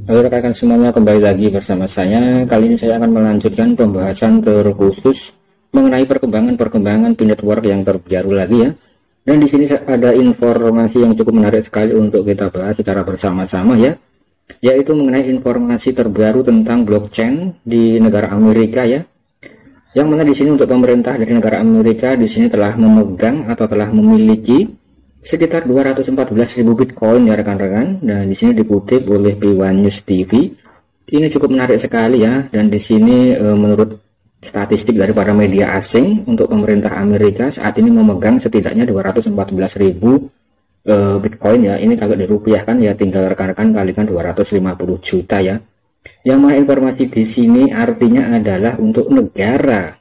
Halo rekan semuanya, kembali lagi bersama saya. Kali ini saya akan melanjutkan pembahasan terkhusus mengenai perkembangan P network yang terbaru lagi ya. Dan di sini ada informasi yang cukup menarik sekali untuk kita bahas secara bersama-sama ya, yaitu mengenai informasi terbaru tentang blockchain di negara Amerika ya. Yang mana di sini untuk pemerintah dari negara Amerika di sini telah memegang atau telah memiliki sekitar 214.000 Bitcoin ya rekan-rekan. Dan di sini dikutip oleh B1 News TV. Ini cukup menarik sekali ya. Dan di sini menurut statistik dari para media asing, untuk pemerintah Amerika saat ini memegang setidaknya 214.000 Bitcoin ya. Ini kalau dirupiahkan ya tinggal rekan-rekan kalikan 250 juta ya. Yang mana informasi di sini artinya adalah untuk negara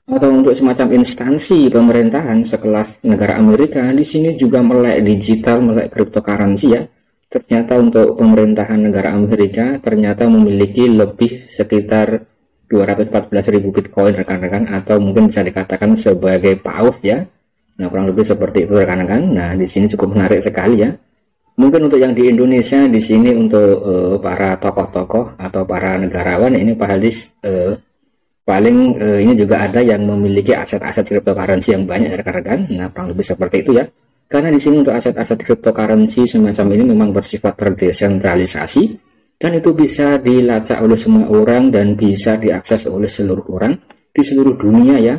atau untuk semacam instansi pemerintahan sekelas negara Amerika di sini juga melek digital, melek cryptocurrency ya. Ternyata untuk pemerintahan negara Amerika ternyata memiliki lebih sekitar 214.000 Bitcoin rekan-rekan, atau mungkin bisa dikatakan sebagai paus ya. Nah, kurang lebih seperti itu rekan-rekan. Nah, di sini cukup menarik sekali ya. Mungkin untuk yang di Indonesia di sini untuk para tokoh-tokoh atau para negarawan ini Pak Halis paling ini juga ada yang memiliki aset-aset cryptocurrency yang banyak rekan-rekan. Nah, kurang lebih seperti itu ya. Karena di sini untuk aset-aset cryptocurrency semacam ini memang bersifat terdesentralisasi dan itu bisa dilacak oleh semua orang dan bisa diakses oleh seluruh orang di seluruh dunia ya.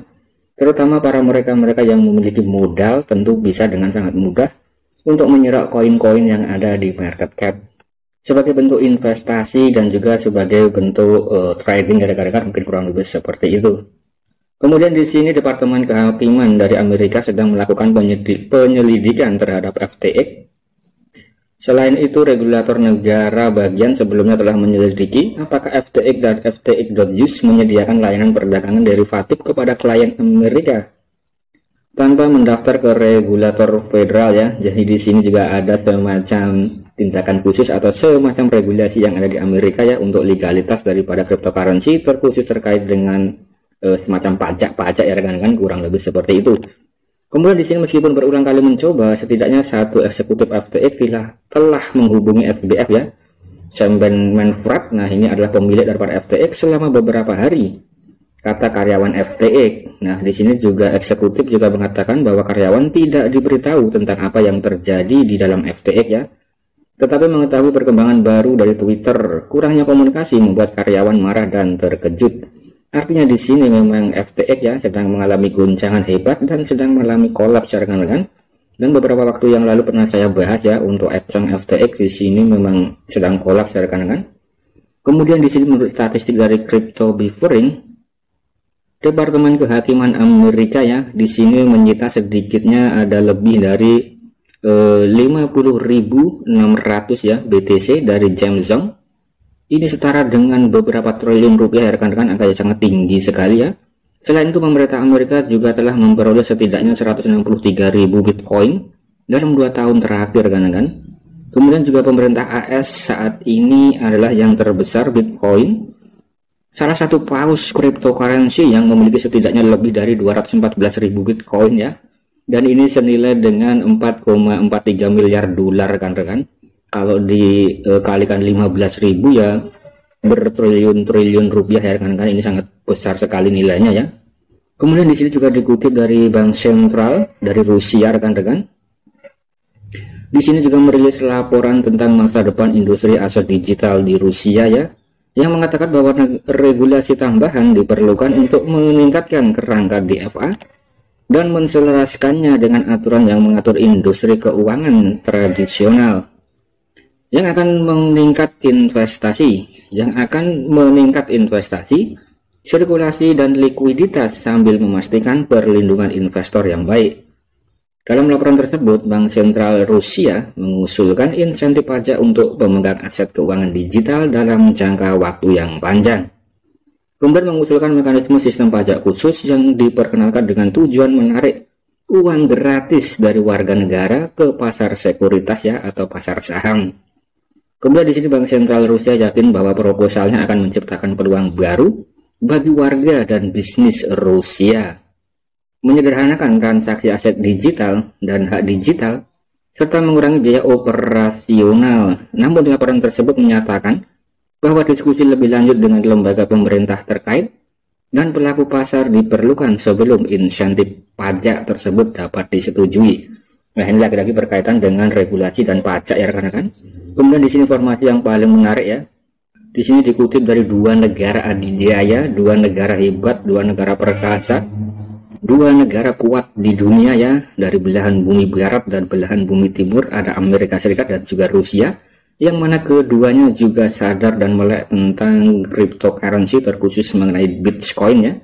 Terutama para mereka-mereka yang memiliki modal tentu bisa dengan sangat mudah untuk menyerap koin-koin yang ada di market cap sebagai bentuk investasi dan juga sebagai bentuk trading ya rekan-rekan, mungkin kurang lebih seperti itu. Kemudian di sini Departemen Kehakiman dari Amerika sedang melakukan penyelidikan terhadap FTX. Selain itu, regulator negara bagian sebelumnya telah menyelidiki apakah FTX dan FTX.us menyediakan layanan perdagangan derivatif kepada klien Amerika tanpa mendaftar ke regulator federal ya. Jadi di sini juga ada semacam tindakan khusus atau semacam regulasi yang ada di Amerika ya untuk legalitas daripada cryptocurrency, terkhusus terkait dengan semacam pajak-pajak ya rekan-rekan, kurang lebih seperti itu. Kemudian di sini meskipun berulang kali mencoba, setidaknya satu eksekutif FTX telah menghubungi SBF ya, Sam Bankman-Fried. Nah, ini adalah pemilik daripada FTX selama beberapa hari, kata karyawan FTX. Nah, di sini juga eksekutif juga mengatakan bahwa karyawan tidak diberitahu tentang apa yang terjadi di dalam FTX ya. Tetapi mengetahui perkembangan baru dari Twitter, kurangnya komunikasi membuat karyawan marah dan terkejut. Artinya di sini memang FTX ya sedang mengalami guncangan hebat dan sedang mengalami kolaps rekan-rekan. Dan beberapa waktu yang lalu pernah saya bahas ya untuk exchange FTX di sini memang sedang kolaps rekan-rekan. Kemudian di sini menurut statistik dari Crypto Buffering, Departemen Kehakiman Amerika ya di sini menyita sedikitnya ada lebih dari 50.600 ya BTC dari James Zong. Ini setara dengan beberapa triliun rupiah ya rekan-rekan, angka yang sangat tinggi sekali ya. Selain itu, pemerintah Amerika juga telah memperoleh setidaknya 163.000 Bitcoin dalam 2 tahun terakhir rekan-rekan. Kemudian juga pemerintah AS saat ini adalah yang terbesar Bitcoin, salah satu paus cryptocurrency yang memiliki setidaknya lebih dari 214.000 Bitcoin ya. Dan ini senilai dengan 4,43 miliar dolar rekan-rekan. Kalau dikalikan 15.000 ya bertriliun-triliun rupiah ya rekan-rekan, ini sangat besar sekali nilainya ya. Kemudian di sini juga dikutip dari Bank Sentral dari Rusia rekan-rekan. Di sini juga merilis laporan tentang masa depan industri aset digital di Rusia ya, yang mengatakan bahwa regulasi tambahan diperlukan untuk meningkatkan kerangka DFA dan menselaraskannya dengan aturan yang mengatur industri keuangan tradisional yang akan meningkat investasi, sirkulasi dan likuiditas sambil memastikan perlindungan investor yang baik. Dalam laporan tersebut, Bank Sentral Rusia mengusulkan insentif pajak untuk pemegang aset keuangan digital dalam jangka waktu yang panjang. Kemudian mengusulkan mekanisme sistem pajak khusus yang diperkenalkan dengan tujuan menarik uang gratis dari warga negara ke pasar sekuritas ya atau pasar saham. Kemudian di sini Bank Sentral Rusia yakin bahwa proposalnya akan menciptakan peluang baru bagi warga dan bisnis Rusia, menyederhanakan transaksi aset digital dan hak digital, serta mengurangi biaya operasional. Namun laporan tersebut menyatakan bahwa diskusi lebih lanjut dengan lembaga pemerintah terkait dan pelaku pasar diperlukan sebelum insentif pajak tersebut dapat disetujui. Nah, ini lagi-lagi berkaitan dengan regulasi dan pajak ya rekan-rekan. Kemudian di sini informasi yang paling menarik ya. Di sini dikutip dari dua negara adidaya, dua negara hebat, dua negara perkasa, dua negara kuat di dunia ya, dari belahan bumi barat dan belahan bumi timur, ada Amerika Serikat dan juga Rusia, yang mana keduanya juga sadar dan melek tentang cryptocurrency, terkhusus mengenai Bitcoin ya.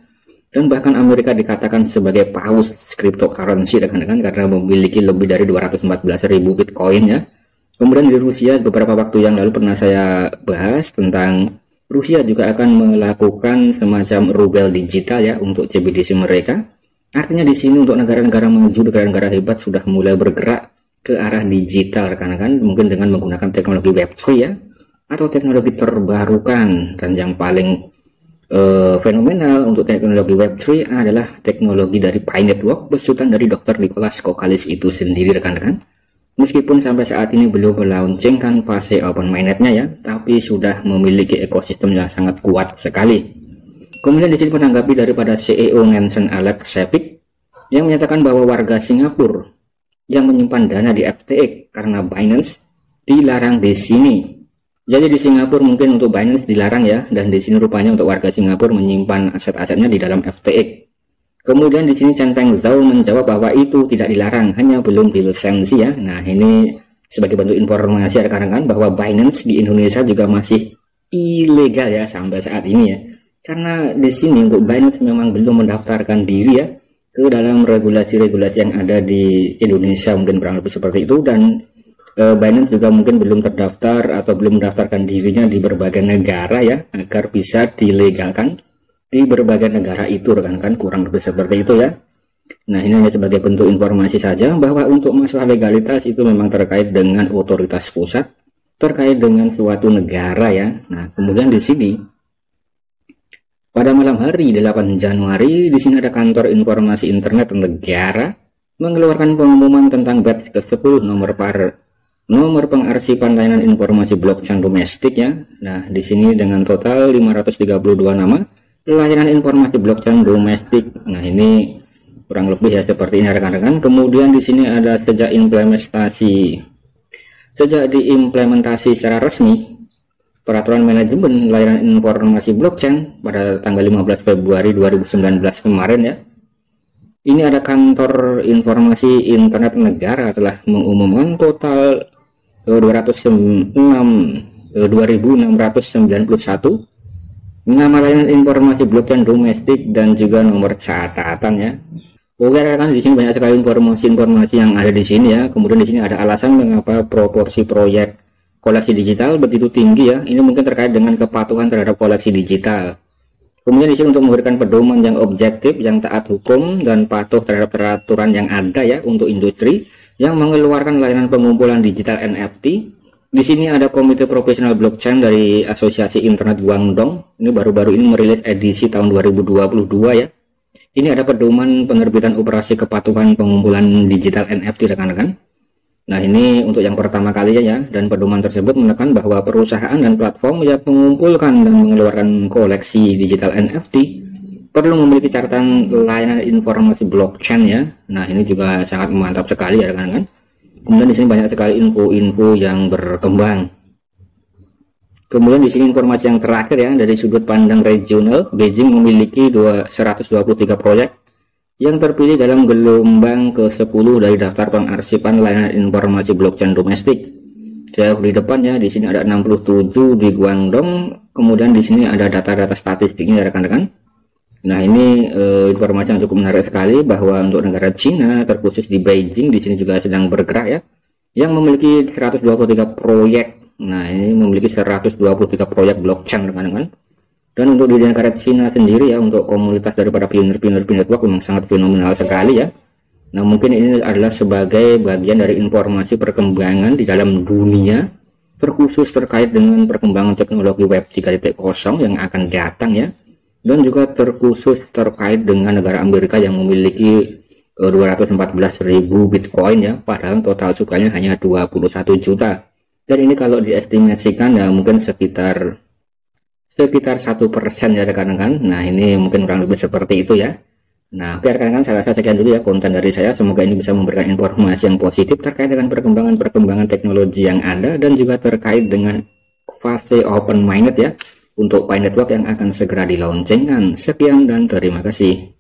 Dan bahkan Amerika dikatakan sebagai paus cryptocurrency rekan-rekan, karena memiliki lebih dari 214.000 Bitcoin ya. Kemudian di Rusia beberapa waktu yang lalu pernah saya bahas tentang Rusia juga akan melakukan semacam rubel digital ya untuk CBDC mereka. Artinya di sini untuk negara-negara maju, negara-negara hebat sudah mulai bergerak ke arah digital rekan-rekan, mungkin dengan menggunakan teknologi Web3 ya, atau teknologi terbarukan. Dan yang paling fenomenal untuk teknologi Web3 adalah teknologi dari Pi Network besutan dari Dr. Nicholas Kokalis itu sendiri rekan-rekan. Meskipun sampai saat ini belum melaunchingkan fase open mainnetnya ya, tapi sudah memiliki ekosistem yang sangat kuat sekali. Kemudian di sini menanggapi daripada CEO Nansen Alex Sepik yang menyatakan bahwa warga Singapura yang menyimpan dana di FTX karena Binance dilarang di sini. Jadi di Singapura mungkin untuk Binance dilarang ya, dan di sini rupanya untuk warga Singapura menyimpan aset-asetnya di dalam FTX. Kemudian di sini Chen Peng Zhao menjawab bahwa itu tidak dilarang, hanya belum dilisensi ya. Nah, ini sebagai bentuk informasi rekan-rekan bahwa Binance di Indonesia juga masih ilegal ya sampai saat ini ya. Karena di sini untuk Binance memang belum mendaftarkan diri ya ke dalam regulasi-regulasi yang ada di Indonesia, mungkin kurang lebih seperti itu. Dan Binance juga mungkin belum terdaftar atau belum mendaftarkan dirinya di berbagai negara ya, agar bisa dilegalkan di berbagai negara itu rekan-rekan, kurang lebih seperti itu ya. Nah, ini hanya sebagai bentuk informasi saja bahwa untuk masalah legalitas itu memang terkait dengan otoritas pusat, terkait dengan suatu negara ya. Nah, kemudian di sini pada malam hari 8 Januari di sini ada kantor informasi internet negara mengeluarkan pengumuman tentang batch ke-10 nomor pengarsipan layanan informasi blockchain domestik ya. Nah, di sini dengan total 532 nama layanan informasi blockchain domestik. Nah, ini kurang lebih ya seperti ini rekan-rekan. Kemudian di sini ada sejak diimplementasi secara resmi peraturan manajemen layanan informasi blockchain pada tanggal 15 Februari 2019 kemarin ya. Ini ada kantor informasi internet negara telah mengumumkan total 206.2691 nama layanan informasi blockchain domestik dan juga nomor catatan ya. Oke rekan, di sini banyak sekali informasi yang ada di sini ya. Kemudian di sini ada alasan mengapa proporsi proyek koleksi digital begitu tinggi ya. Ini mungkin terkait dengan kepatuhan terhadap koleksi digital. Kemudian di sini untuk memberikan pedoman yang objektif, yang taat hukum dan patuh terhadap peraturan yang ada ya untuk industri yang mengeluarkan layanan pengumpulan digital NFT. Di sini ada Komite Profesional Blockchain dari Asosiasi Internet Guangdong. Ini baru-baru ini merilis edisi tahun 2022 ya. Ini ada pedoman penerbitan operasi kepatuhan pengumpulan digital NFT rekan-rekan. Nah, ini untuk yang pertama kalinya ya, dan pedoman tersebut menekan bahwa perusahaan dan platform yang mengumpulkan dan mengeluarkan koleksi digital NFT perlu memiliki catatan layanan informasi blockchain ya. Nah, ini juga sangat mantap sekali ya rekan-rekan. Kemudian di sini banyak sekali info-info yang berkembang. Kemudian di sini informasi yang terakhir ya, dari sudut pandang regional, Beijing memiliki 123 proyek yang terpilih dalam gelombang ke-10 dari daftar pengarsipan layanan informasi blockchain domestik. Jauh di depannya di sini ada 67 di Guangdong. Kemudian di sini ada data-data statistiknya ya rekan-rekan. Nah, ini informasi yang cukup menarik sekali bahwa untuk negara Cina terkhusus di Beijing di sini juga sedang bergerak ya, yang memiliki 123 proyek. Nah, ini memiliki 123 proyek blockchain rekan-rekan. Dan untuk di negara Cina sendiri ya, untuk komunitas daripada pioneer network memang sangat fenomenal sekali ya. Nah, mungkin ini adalah sebagai bagian dari informasi perkembangan di dalam dunia terkhusus terkait dengan perkembangan teknologi Web 3.0 yang akan datang ya. Dan juga terkhusus terkait dengan negara Amerika yang memiliki 214.000 Bitcoin ya, padahal total supply-nya hanya 21 juta. Dan ini kalau diestimasikan ya mungkin sekitar sekitar 1% ya rekan-rekan. Nah, ini mungkin kurang lebih seperti itu ya. Nah, oke rekan-rekan, saya rasa sekian dulu ya konten dari saya. Semoga ini bisa memberikan informasi yang positif terkait dengan perkembangan teknologi yang ada dan juga terkait dengan fase open mainnet ya untuk Pi Network yang akan segera di launchingkan. Sekian dan terima kasih.